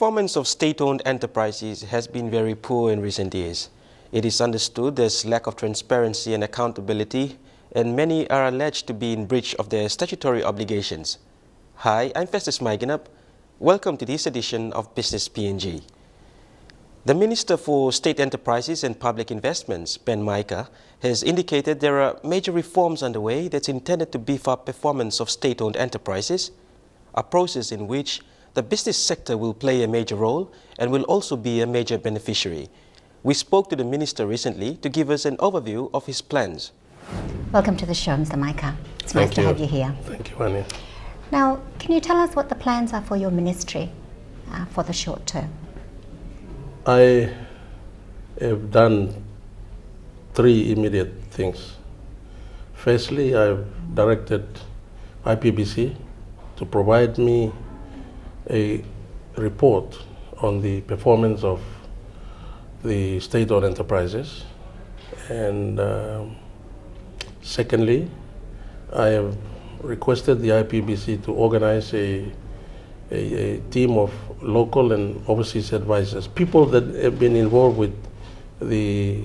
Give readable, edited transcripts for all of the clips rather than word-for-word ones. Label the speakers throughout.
Speaker 1: performance of state-owned enterprises has been very poor in recent years. It is understood there's lack of transparency and accountability, and many are alleged to be in breach of their statutory obligations. Hi, I'm Festus Maigenup. Welcome to this edition of Business PNG. The Minister for State Enterprises and Public Investments, Ben Micah, has indicated there are major reforms underway that's intended to beef up performance of state-owned enterprises, a process in which the business sector will play a major role and will also be a major beneficiary. We spoke to the Minister recently to give us an overview of his plans.
Speaker 2: Welcome to the show, Mr. Micah. It's nice to have you here.
Speaker 3: Thank you, Anya.
Speaker 2: Now, can you tell us what the plans are for your ministry for the short term?
Speaker 3: I have done three immediate things. Firstly, I've directed IPBC to provide me a report on the performance of the state-owned enterprises. And secondly, I have requested the IPBC to organize a team of local and overseas advisors, people that have been involved with the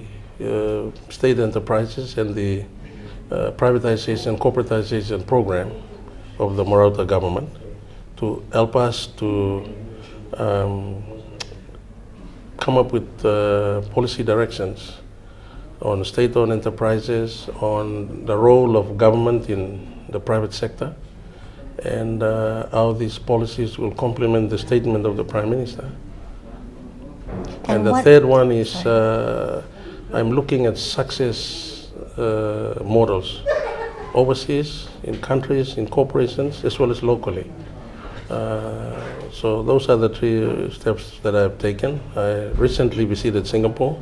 Speaker 3: state enterprises and the privatization, corporatization program of the Marauta government, to help us to come up with policy directions on state-owned enterprises, on the role of government in the private sector, and how these policies will complement the statement of the Prime Minister. And the third one is I'm looking at success models overseas, in countries, in corporations, as well as locally. So those are the three steps that I've taken. I recently visited Singapore,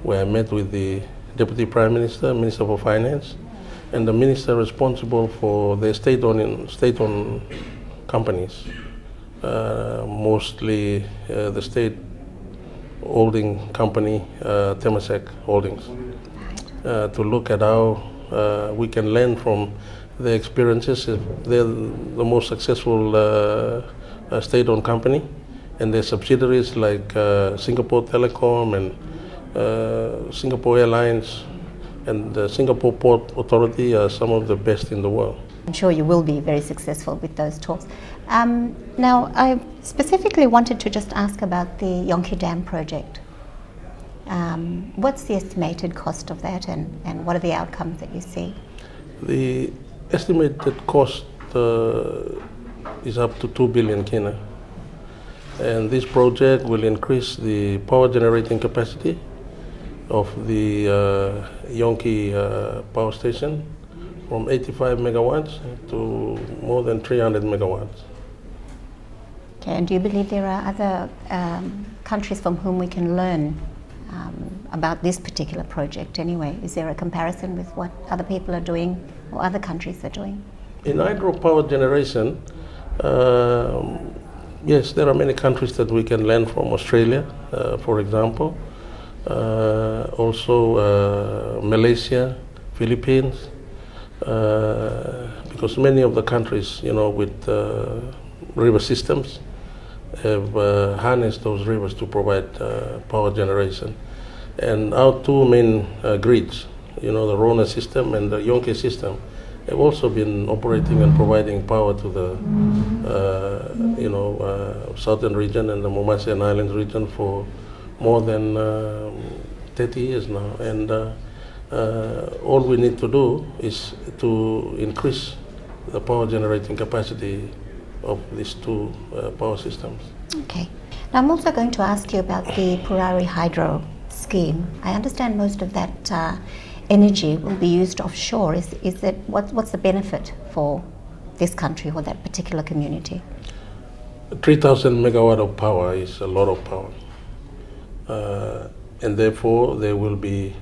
Speaker 3: where I met with the Deputy Prime Minister, Minister for Finance, and the Minister responsible for the state-owned companies, mostly the state holding company, Temasek Holdings, to look at how we can learn from the experiences. They're the most successful state-owned company, and their subsidiaries like Singapore Telecom and Singapore Airlines and the Singapore Port Authority are some of the best in the world.
Speaker 2: I'm sure you will be very successful with those talks. Now, I specifically wanted to just ask about the Yonki Dam project. What's the estimated cost of that, and what are the outcomes that you see?
Speaker 3: The estimated cost is up to 2 billion kina, and this project will increase the power generating capacity of the Yonki power station from 85 megawatts to more than 300 megawatts.
Speaker 2: Okay, and do you believe there are other countries from whom we can learn about this particular project anyway? Is there a comparison with what other people are doing or other countries are doing?
Speaker 3: In hydropower generation, yes, there are many countries that we can learn from. Australia, for example, also Malaysia, Philippines, because many of the countries, with river systems have harnessed those rivers to provide power generation. And our two main grids, the Rona system and the Yonke system, have also been operating and providing power to the southern region and the Momassian Islands region for more than 30 years now. And all we need to do is to increase the power generating capacity of these two power systems.
Speaker 2: Okay. Now I'm also going to ask you about the Purari Hydro scheme. I understand most of that energy will be used offshore. Is that what's the benefit for this country or that particular community?
Speaker 3: 3,000 megawatt of power is a lot of power, and therefore there will be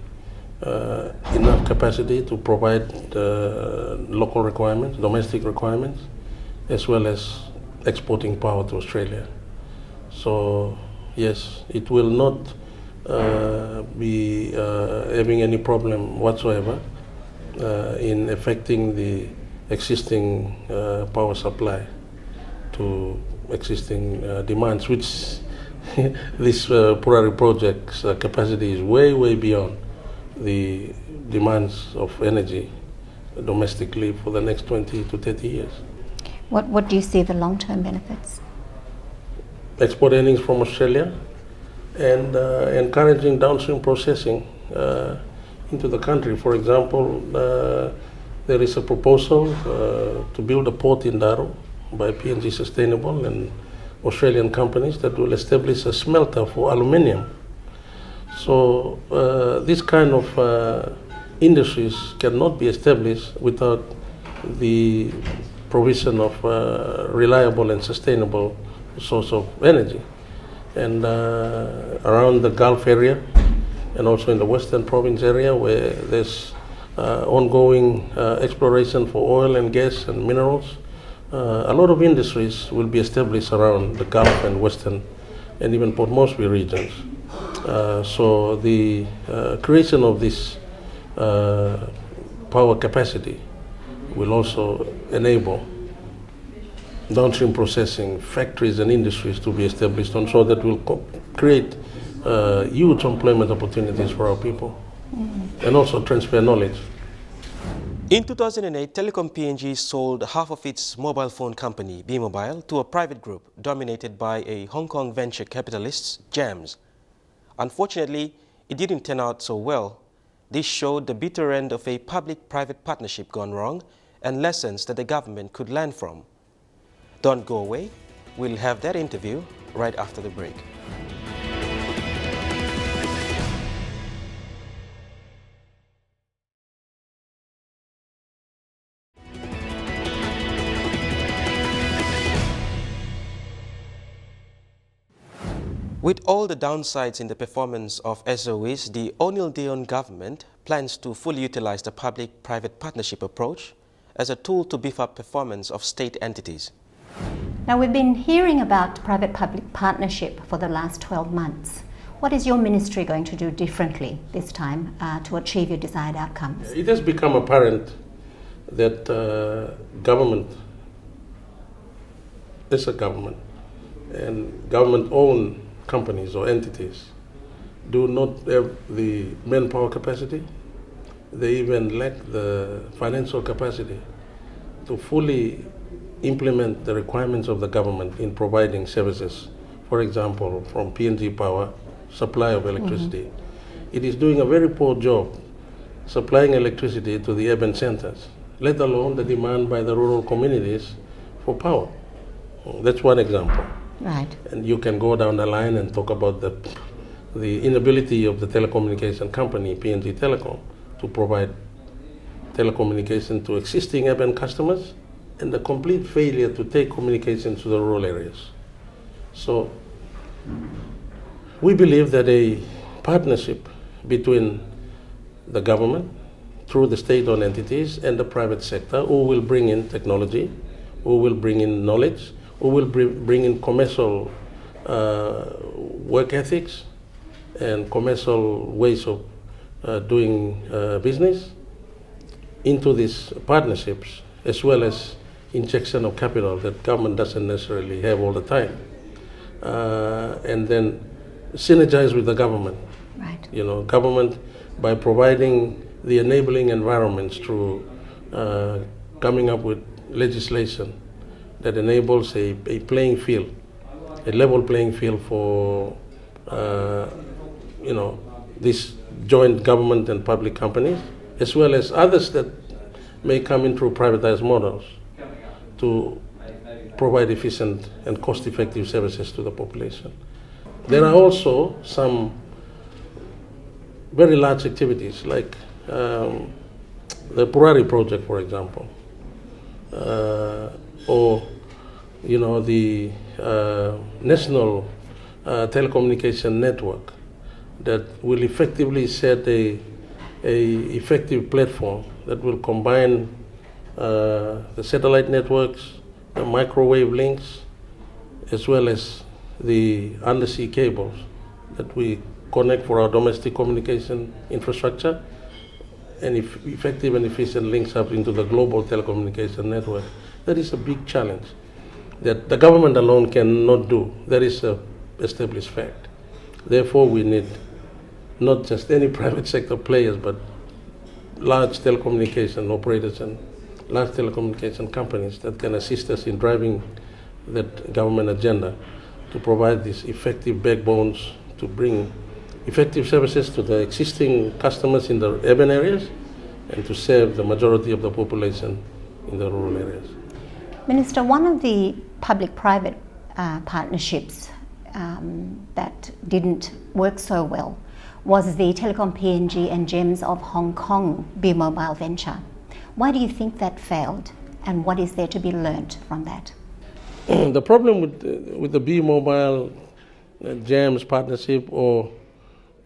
Speaker 3: enough capacity to provide local requirements, domestic requirements, as well as exporting power to Australia. So yes, it will not be having any problem whatsoever in affecting the existing power supply to existing demands, which this Purari project's capacity is way, way beyond the demands of energy domestically for the next 20 to 30 years.
Speaker 2: What do you see the long-term benefits?
Speaker 3: Export earnings from Australia and encouraging downstream processing into the country. For example, there is a proposal to build a port in Daro by PNG Sustainable and Australian companies that will establish a smelter for aluminium. So this kind of industries cannot be established without the provision of reliable and sustainable source of energy. And around the Gulf area and also in the Western Province area where there's ongoing exploration for oil and gas and minerals, a lot of industries will be established around the Gulf and Western and even Port Moresby regions. So the creation of this power capacity will also enable downstream processing factories and industries to be established on, so that will create huge employment opportunities for our people and also transfer knowledge.
Speaker 1: In 2008, Telecom PNG sold half of its mobile phone company, B-Mobile, to a private group dominated by a Hong Kong venture capitalist, GEMS. Unfortunately, it didn't turn out so well. This showed the bitter end of a public-private partnership gone wrong and lessons that the government could learn from. Don't go away. We'll have that interview right after the break. With all the downsides in the performance of SOEs, the O'Neill Dion government plans to fully utilize the public-private partnership approach as a tool to beef up performance of state entities.
Speaker 2: Now, we've been hearing about private-public partnership for the last 12 months. What is your ministry going to do differently this time to achieve your desired outcomes?
Speaker 3: It has become apparent that government is a government, and government-owned companies or entities do not have the manpower capacity. They even lack the financial capacity to fully implement the requirements of the government in providing services. For example, from PNG Power, supply of electricity. It is doing a very poor job supplying electricity to the urban centers, let alone the demand by the rural communities for power. That's one example.
Speaker 2: Right.
Speaker 3: And you can go down the line and talk about the inability of the telecommunication company, PNG Telecom, to provide telecommunication to existing urban customers, and the complete failure to take communications to the rural areas. So we believe that a partnership between the government, through the state-owned entities, and the private sector, who will bring in technology, who will bring in knowledge, who will bring in commercial work ethics and commercial ways of doing business into these partnerships, as well as injection of capital that government doesn't necessarily have all the time, and then synergize with the government.
Speaker 2: Right.
Speaker 3: You know, government by providing the enabling environments through coming up with legislation that enables a playing field, a level playing field for you know, these joint government and public companies, as well as others that may come in through privatized models to provide efficient and cost-effective services to the population. There are also some very large activities like the Purari project, for example, or you know, the national telecommunication network that will effectively set a effective platform that will combine the satellite networks, the microwave links, as well as the undersea cables that we connect for our domestic communication infrastructure, and effective and efficient links up into the global telecommunication network. That is a big challenge that the government alone cannot do. There is a established fact. Therefore, we need not just any private sector players, but large telecommunication operators and large telecommunication companies that can assist us in driving that government agenda to provide these effective backbones to bring effective services to the existing customers in the urban areas and to serve the majority of the population in the rural areas.
Speaker 2: Minister, one of the public-private partnerships that didn't work so well was the Telecom PNG and GEMS of Hong Kong B-Mobile venture. Why do you think that failed, and what is there to be learnt from that?
Speaker 3: The problem with the B-Mobile GEMS partnership, or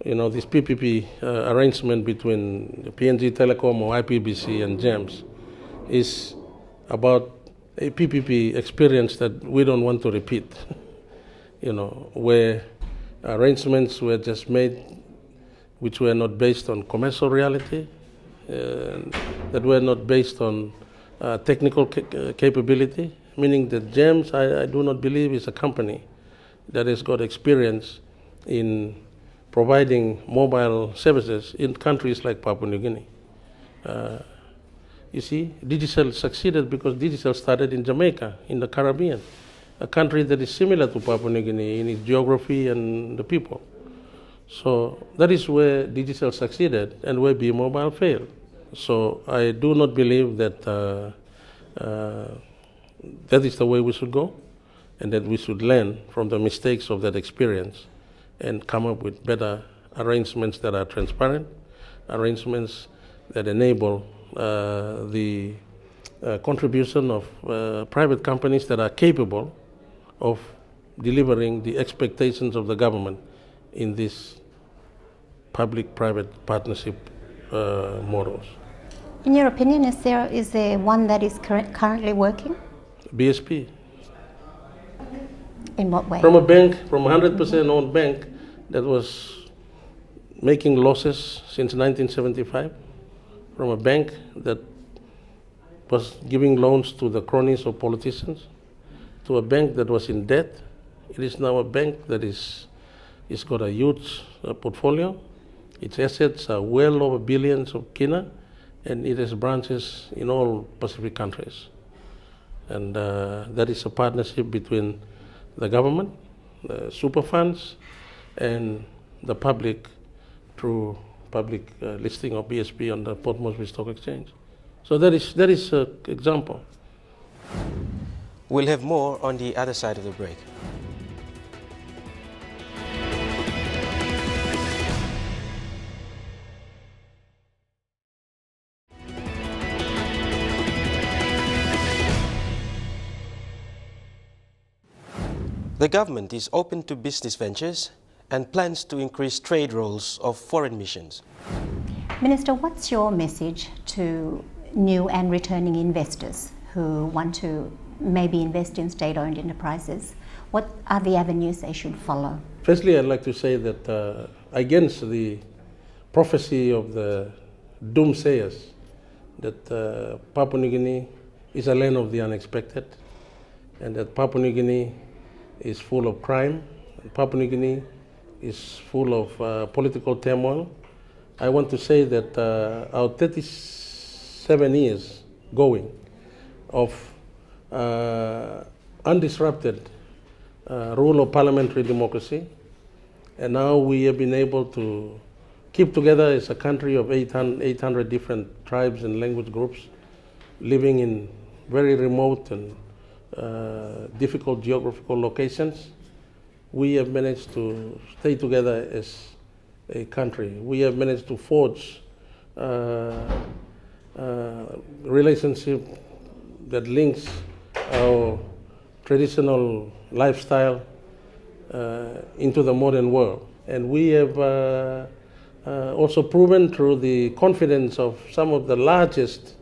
Speaker 3: this PPP arrangement between the PNG Telecom or IPBC and GEMS, is about a PPP experience that we don't want to repeat. Where arrangements were just made which were not based on commercial reality, that were not based on technical capability, meaning that GEMS, I do not believe, is a company that has got experience in providing mobile services in countries like Papua New Guinea. You see, Digicel succeeded because Digicel started in Jamaica, in the Caribbean, a country that is similar to Papua New Guinea in its geography and the people. So that is where Digicel succeeded and where B-Mobile failed. So I do not believe that that is the way we should go, and that we should learn from the mistakes of that experience and come up with better arrangements that are transparent, arrangements that enable the contribution of private companies that are capable of delivering the expectations of the government in these public-private partnership models.
Speaker 2: In your opinion, is there one that is currently working?
Speaker 3: BSP.
Speaker 2: In what way?
Speaker 3: From a bank, from a 100% owned bank that was making losses since 1975, from a bank that was giving loans to the cronies of politicians, to a bank that was in debt. It is now a bank that is got a huge portfolio. Its assets are well over billions of kina, and it has branches in all Pacific countries. And that is a partnership between the government, the super funds, and the public through public listing of BSP on the Port Moresby Stock Exchange. So that is an example.
Speaker 1: We'll have more on the other side of the break. The government is open to business ventures and plans to increase trade roles of foreign missions.
Speaker 2: Minister, what's your message to new and returning investors who want to maybe invest in state-owned enterprises? What are the avenues they should follow?
Speaker 3: Firstly, I'd like to say that against the prophecy of the doomsayers that Papua New Guinea is a land of the unexpected, and that Papua New Guinea is full of crime, and Papua New Guinea is full of political turmoil, I want to say that our 37 years going of undisrupted rule of parliamentary democracy, and now we have been able to keep together as a country of 800 different tribes and language groups living in very remote and difficult geographical locations. We have managed to stay together as a country. We have managed to forge relationship that links our traditional lifestyle into the modern world. And we have also proven through the confidence of some of the largest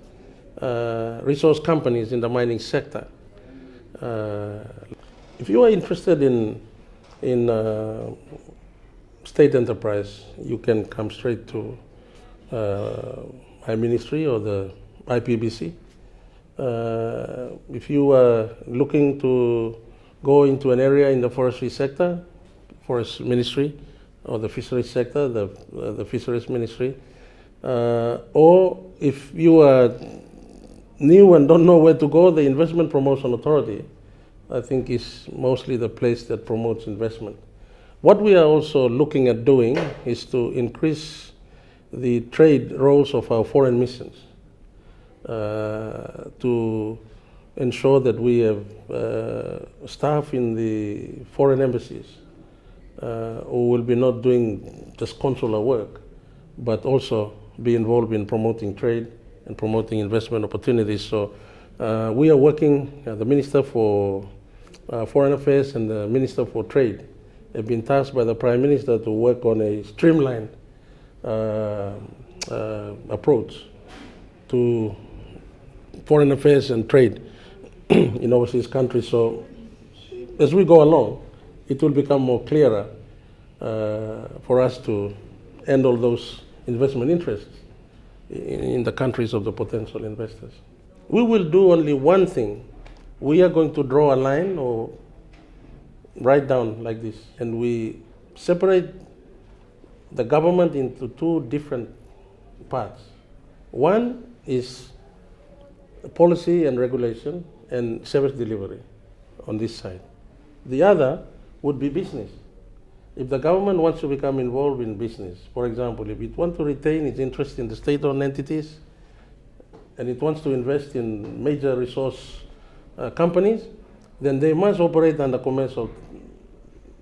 Speaker 3: resource companies in the mining sector. If you are interested in state enterprise, you can come straight to my ministry or the IPBC. If you are looking to go into an area in the forestry sector, Forest Ministry or the fisheries sector, the fisheries ministry. Or if you are new and don't know where to go, the Investment Promotion Authority, I think, is mostly the place that promotes investment. What we are also looking at doing is to increase the trade roles of our foreign missions to ensure that we have staff in the foreign embassies who will be not doing just consular work, but also be involved in promoting trade and promoting investment opportunities. So we are working, the Minister for Foreign Affairs and the Minister for Trade have been tasked by the Prime Minister to work on a streamlined approach to foreign affairs and trade in overseas countries. So as we go along, it will become more clearer for us to handle those investment interests in the countries of the potential investors. We will do only one thing. We are going to draw a line or write down like this, and we separate the government into two different parts. One is policy and regulation and service delivery on this side. The other would be business. If the government wants to become involved in business, for example, if it wants to retain its interest in the state-owned entities and it wants to invest in major resource companies, then they must operate under commercial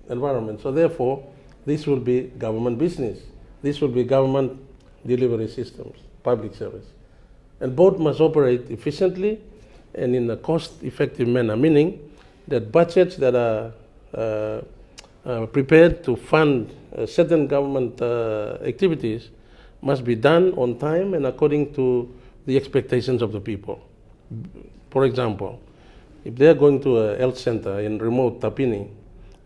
Speaker 3: environment. So therefore, this will be government business. This will be government delivery systems, public service. And both must operate efficiently and in a cost-effective manner, meaning that budgets that are prepared to fund certain government activities must be done on time and according to the expectations of the people. For example, if they are going to a health center in remote Tapini,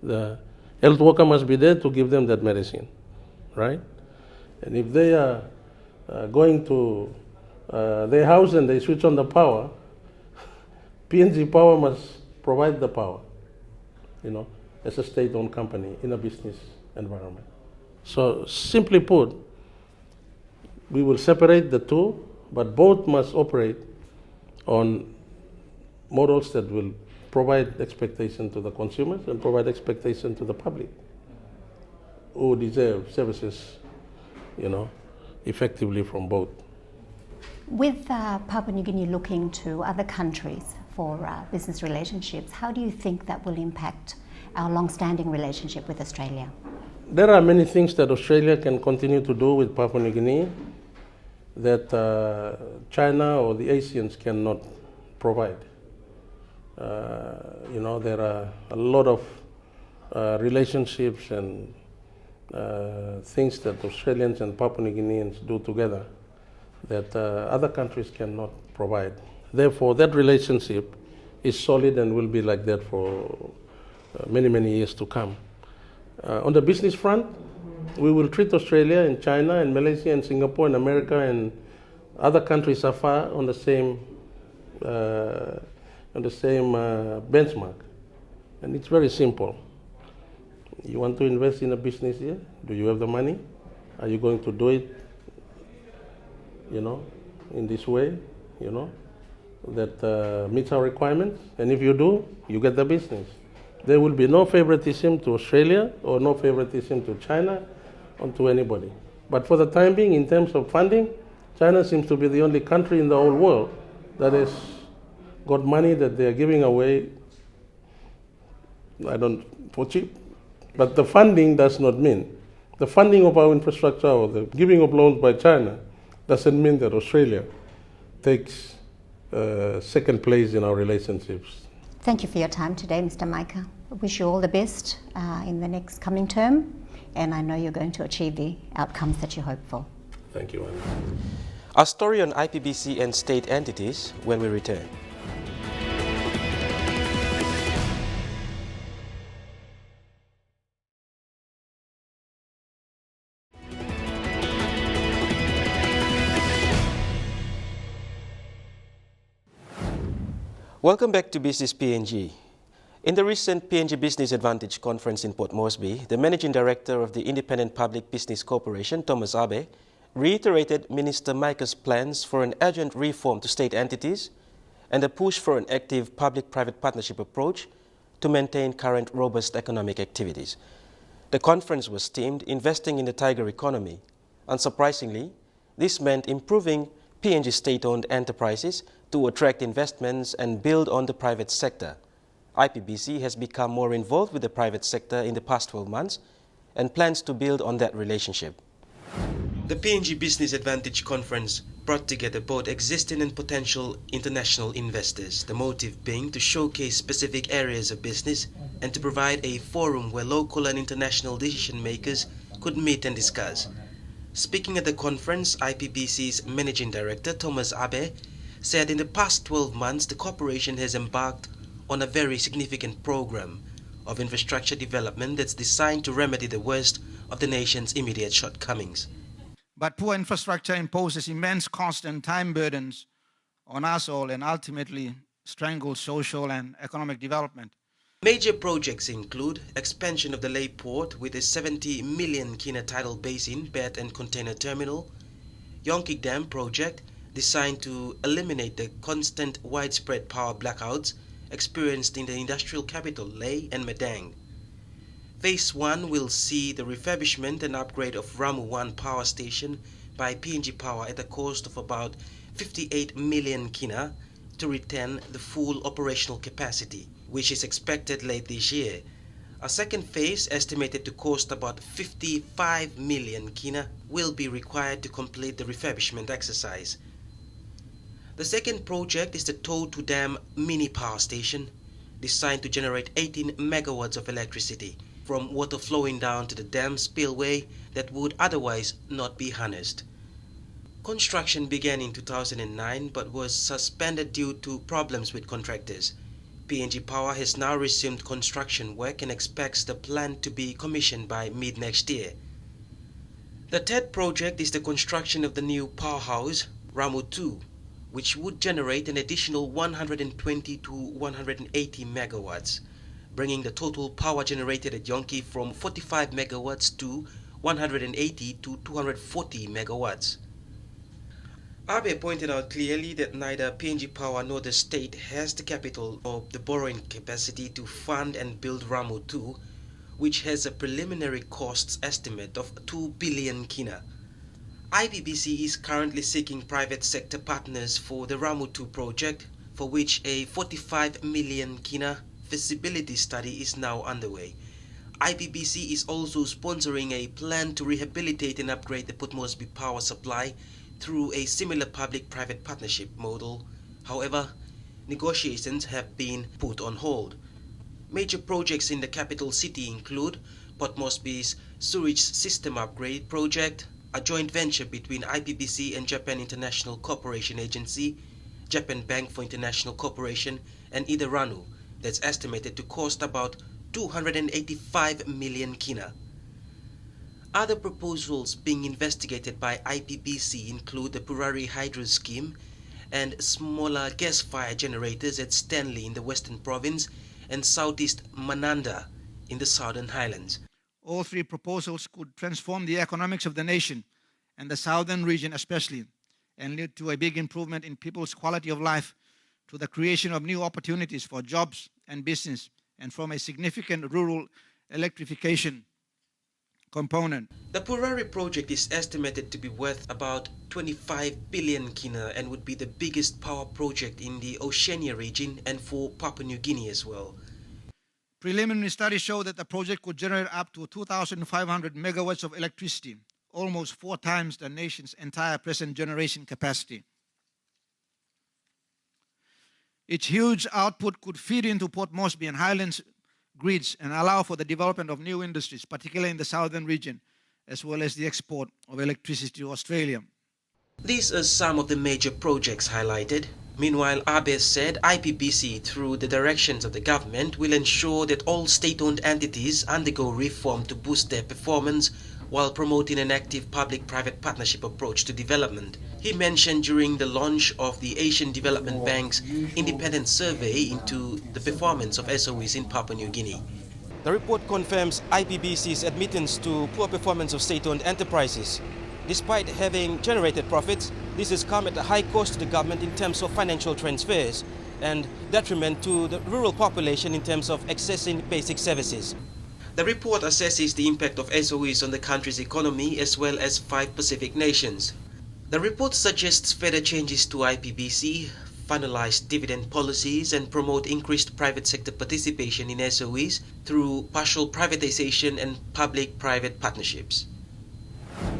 Speaker 3: the health worker must be there to give them that medicine, right? And if they are going to their house and they switch on the power, PNG Power must provide the power, as a state-owned company in a business environment. So simply put, we will separate the two, but both must operate on models that will provide expectation to the consumers and provide expectation to the public who deserve services, effectively from both.
Speaker 2: With Papua New Guinea looking to other countries for business relationships, how do you think that will impact our long-standing relationship with Australia?
Speaker 3: There are many things that Australia can continue to do with Papua New Guinea that China or the Asians cannot provide. There are a lot of relationships and things that Australians and Papua New Guineans do together that other countries cannot provide. Therefore, that relationship is solid and will be like that for many, many years to come. On the business front, we will treat Australia and China and Malaysia and Singapore and America and other countries afar on the same benchmark. And it's very simple. You want to invest in a business here? Do you have the money? Are you going to do it, in this way, that meets our requirements? And if you do, you get the business. There will be no favoritism to Australia or no favoritism to China or to anybody. But for the time being, in terms of funding, China seems to be the only country in the whole world that has got money that they are giving away, for cheap. But the funding does not mean, the funding of our infrastructure or the giving of loans by China doesn't mean that Australia takes second place in our relationships.
Speaker 2: Thank you for your time today, Mr. Micah. I wish you all the best in the next coming term, and I know you're going to achieve the outcomes that you hope for.
Speaker 3: Thank you, Anna.
Speaker 1: Our story on IPBC and state entities when we return. Welcome back to Business PNG. In the recent PNG Business Advantage Conference in Port Moresby, the Managing Director of the Independent Public Business Corporation, Thomas Abe, reiterated Minister Micah's plans for an urgent reform to state entities and a push for an active public-private partnership approach to maintain current robust economic activities. The conference was themed Investing in the Tiger Economy. Unsurprisingly, this meant improving PNG state-owned enterprises to attract investments and build on the private sector. IPBC has become more involved with the private sector in the past 12 months and plans to build on that relationship. The PNG Business Advantage Conference brought together both existing and potential international investors, the motive being to showcase specific areas of business and to provide a forum where local and international decision makers could meet and discuss. Speaking at the conference, IPBC's Managing Director Thomas Abe said in the past 12 months the corporation has embarked on a very significant program of infrastructure development that's designed to remedy the worst of the nation's immediate shortcomings.
Speaker 4: But poor infrastructure imposes immense cost and time burdens on us all and ultimately strangles social and economic development.
Speaker 1: Major projects include expansion of the Lay Port with a 70 million kina tidal basin, bed and container terminal, Yongkik Dam project designed to eliminate the constant widespread power blackouts experienced in the industrial capital Lay and Madang. Phase 1 will see the refurbishment and upgrade of Ramu 1 power station by PNG Power at a cost of about 58 million kina to retain the full operational capacity, which is expected late this year. A second phase, estimated to cost about 55 million kina, will be required to complete the refurbishment exercise. The second project is the Totu Dam mini power station, designed to generate 18 megawatts of electricity from water flowing down to the dam spillway that would otherwise not be harnessed. Construction began in 2009 but was suspended due to problems with contractors. PNG Power has now resumed construction work and expects the plant to be commissioned by mid-next year. The third project is the construction of the new powerhouse, Ramu 2, which would generate an additional 120 to 180 megawatts, bringing the total power generated at Yongkik from 45 megawatts to 180 to 240 megawatts. Abe pointed out clearly that neither PNG Power nor the state has the capital or the borrowing capacity to fund and build Ramu 2, which has a preliminary costs estimate of 2 billion kina. IPBC is currently seeking private sector partners for the Ramu 2 project, for which a 45 million kina feasibility study is now underway. IPBC is also sponsoring a plan to rehabilitate and upgrade the Port Moresby power supply through a similar public-private partnership model. However, negotiations have been put on hold. Major projects in the capital city include Port Moresby's sewage system upgrade project, a joint venture between IPBC and Japan International Cooperation Agency, Japan Bank for International Cooperation, and Idaranu, that's estimated to cost about 285 million kina. Other proposals being investigated by IPBC include the Purari Hydro Scheme and smaller gas-fired generators at Stanley in the Western Province and Southeast Mananda in the Southern Highlands.
Speaker 4: All three proposals could transform the economics of the nation and the southern region especially, and lead to a big improvement in people's quality of life, to the creation of new opportunities for jobs and business, and from a significant rural electrification component.
Speaker 1: The Purari project is estimated to be worth about 25 billion kina and would be the biggest power project in the Oceania region and for Papua New Guinea as well.
Speaker 4: Preliminary studies show that the project could generate up to 2,500 megawatts of electricity, almost 4 times the nation's entire present generation capacity. Its huge output could feed into Port Moresby and Highlands grids and allow for the development of new industries, particularly in the southern region, as well as the export of electricity to Australia.
Speaker 1: These are some of the major projects highlighted. Meanwhile, Abe said IPBC, through the directions of the government, will ensure that all state-owned entities undergo reform to boost their performance while promoting an active public-private partnership approach to development. He mentioned during the launch of the Asian Development Bank's independent survey into the performance of SOEs in Papua New Guinea. The report confirms IPBC's admittance to poor performance of state-owned enterprises. Despite having generated profits, this has come at a high cost to the government in terms of financial transfers and detriment to the rural population in terms of accessing basic services. The report assesses the impact of SOEs on the country's economy as well as 5 Pacific nations. The report suggests further changes to IPBC, finalize dividend policies and promote increased private sector participation in SOEs through partial privatization and public-private partnerships.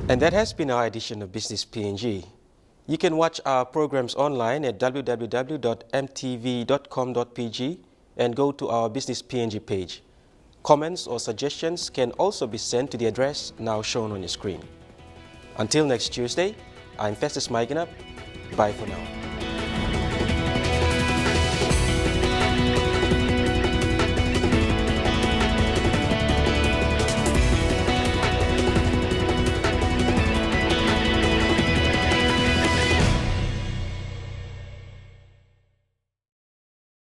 Speaker 1: And that has been our edition of Business PNG. You can watch our programs online at www.mtv.com.pg and go to our Business PNG page. Comments or suggestions can also be sent to the address now shown on your screen. Until next Tuesday, I'm Festus Maiganap. Bye for now.